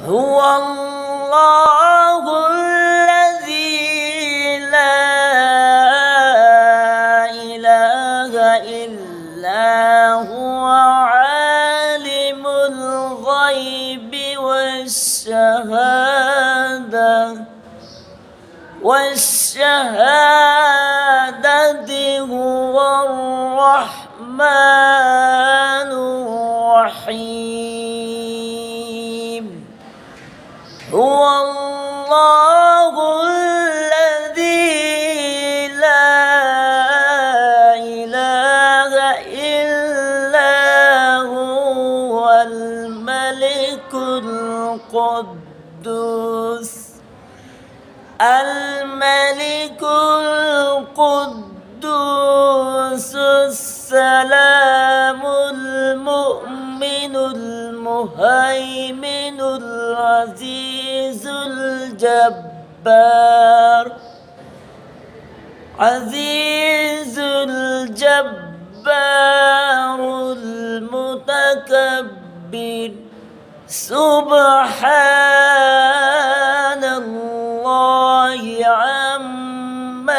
هو الله الذي لا إله إلا هو عالم الغيب والشهادة هو الرحمن الرحيم. هو الله الذي لا إله إلا هو الملك القدوس السلام المؤمن المهيمن العزيز الجبار المتكبر. سبحان الله عما